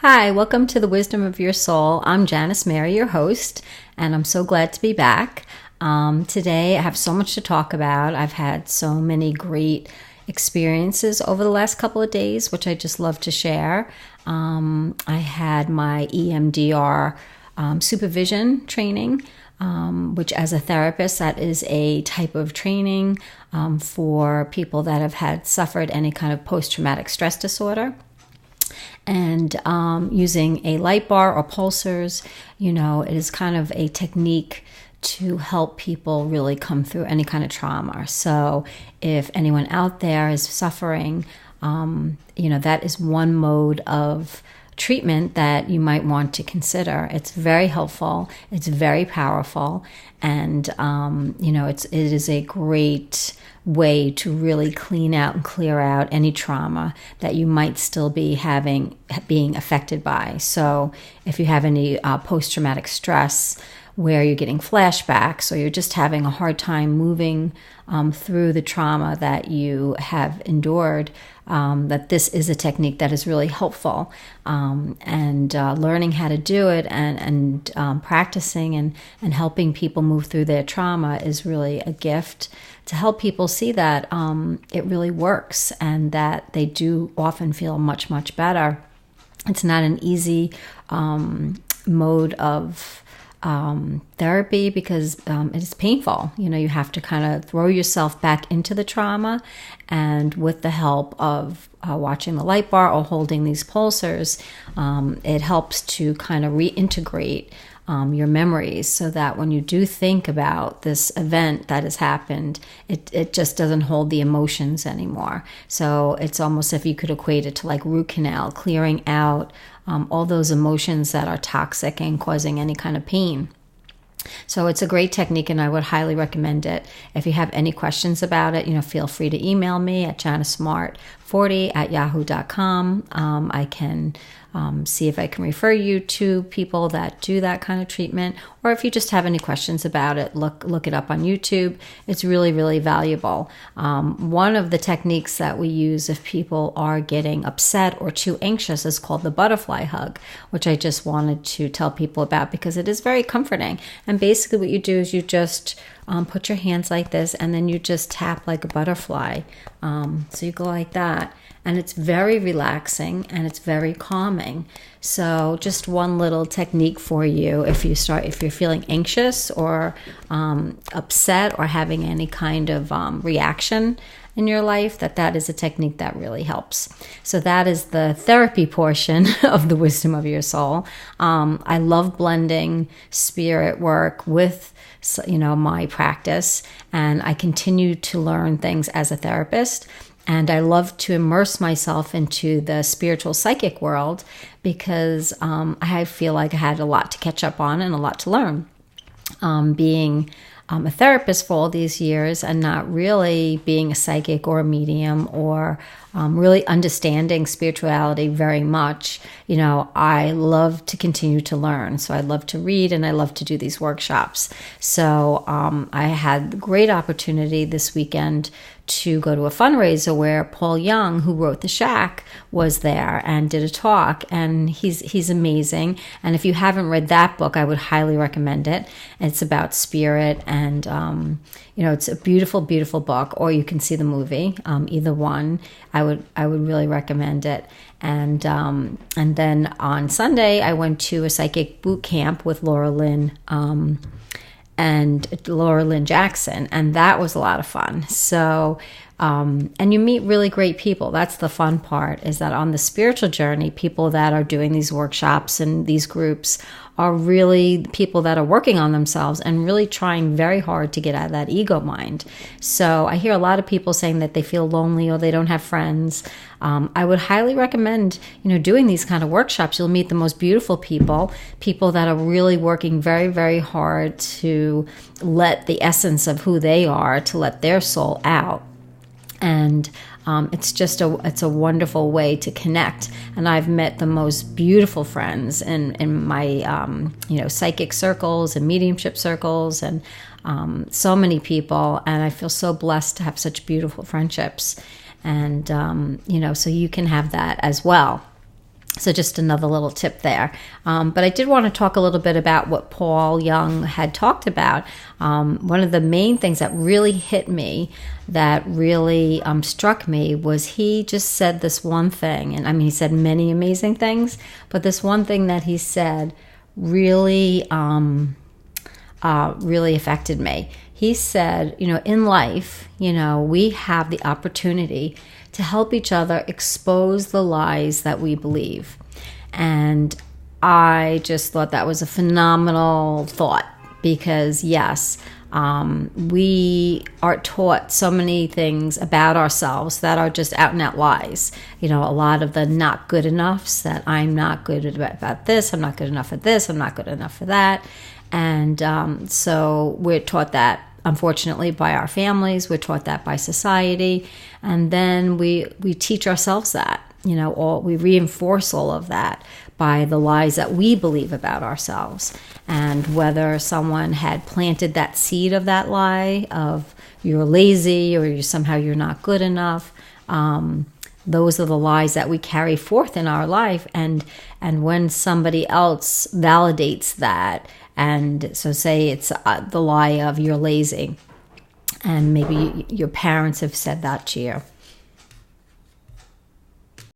Hi, welcome to the Wisdom of Your Soul. I'm Janice Mary, your host, and I'm so glad to be back. Today I have so much to talk about. I've had so many great experiences over the last couple of days, which I just love to share. I had my EMDR supervision training, which as a therapist, that is a type of training for people that have suffered any kind of post-traumatic stress disorder. And using a light bar or pulsars, it is kind of a technique to help people really come through any kind of trauma. So if anyone out there is suffering, that is one mode of treatment that you might want to consider. It's very helpful. It's very powerful. And, it is a great way to really clean out and clear out any trauma that you might still be being affected by. So if you have any post-traumatic stress where you're getting flashbacks or you're just having a hard time moving through the trauma that you have endured, that this is a technique that is really helpful. And learning how to do it and practicing and helping people move through their trauma is really a gift to help people see that it really works and that they do often feel much, much better. It's not an easy mode of therapy because it is painful. You have to kind of throw yourself back into the trauma, and with the help of watching the light bar or holding these pulsars, it helps to kind of reintegrate your memories so that when you do think about this event that has happened, it just doesn't hold the emotions anymore. So it's almost if you could equate it to like root canal, clearing out all those emotions that are toxic and causing any kind of pain. So it's a great technique and I would highly recommend it. If you have any questions about it, feel free to email me at janismart40@yahoo.com. I can see if I can refer you to people that do that kind of treatment, or if you just have any questions about it, look it up on YouTube. It's really, really valuable. One of the techniques that we use if people are getting upset or too anxious is called the butterfly hug, which I just wanted to tell people about because it is very comforting. And basically what you do is you just put your hands like this and then you just tap like a butterfly. So you go like that. And it's very relaxing and it's very calming. So just one little technique for you if you're feeling anxious or upset or having any kind of reaction in your life, that is a technique that really helps. So that is the therapy portion of the Wisdom of Your Soul. I love blending spirit work with my practice, and I continue to learn things as a therapist. And I love to immerse myself into the spiritual psychic world because I feel like I had a lot to catch up on and a lot to learn. Being a therapist for all these years and not really being a psychic or a medium or really understanding spirituality very much, I love to continue to learn. So I love to read and I love to do these workshops. So I had the great opportunity this weekend to go to a fundraiser where Paul Young, who wrote The Shack, was there and did a talk, and he's amazing. And if you haven't read that book, I would highly recommend it. It's about spirit, and it's a beautiful, beautiful book. Or you can see the movie, either one. I would really recommend it. And then on Sunday, I went to a psychic boot camp with Lynn. And Lynn Jackson, and that was a lot of fun. So, and you meet really great people. That's the fun part, is that on the spiritual journey, people that are doing these workshops and these groups are really people that are working on themselves and really trying very hard to get out of that ego mind. So I hear a lot of people saying that they feel lonely or they don't have friends. I would highly recommend, doing these kind of workshops. You'll meet the most beautiful people that are really working very, very hard to let the essence of who they are, to let their soul out. And it's a wonderful way to connect. And I've met the most beautiful friends in my, psychic circles and mediumship circles and so many people. And I feel so blessed to have such beautiful friendships. And, so you can have that as well. So just another little tip there. But I did want to talk a little bit about what Paul Young had talked about. One of the main things that really hit me, that really struck me, was he just said this one thing. And I mean, he said many amazing things, but this one thing that he said really, really affected me. He said, in life, we have the opportunity to help each other expose the lies that we believe. And I just thought that was a phenomenal thought, because yes, we are taught so many things about ourselves that are just out and out lies. A lot of the not good enoughs, that I'm not good about this, I'm not good enough at this, I'm not good enough for that. And so we're taught that, unfortunately, by our families. We're taught that by society. And then we teach ourselves that, we reinforce all of that by the lies that we believe about ourselves. And whether someone had planted that seed of that lie of you're lazy or you're not good enough, those are the lies that we carry forth in our life. And when somebody else validates that, and so say it's the lie of you're lazy, and maybe your parents have said that to you,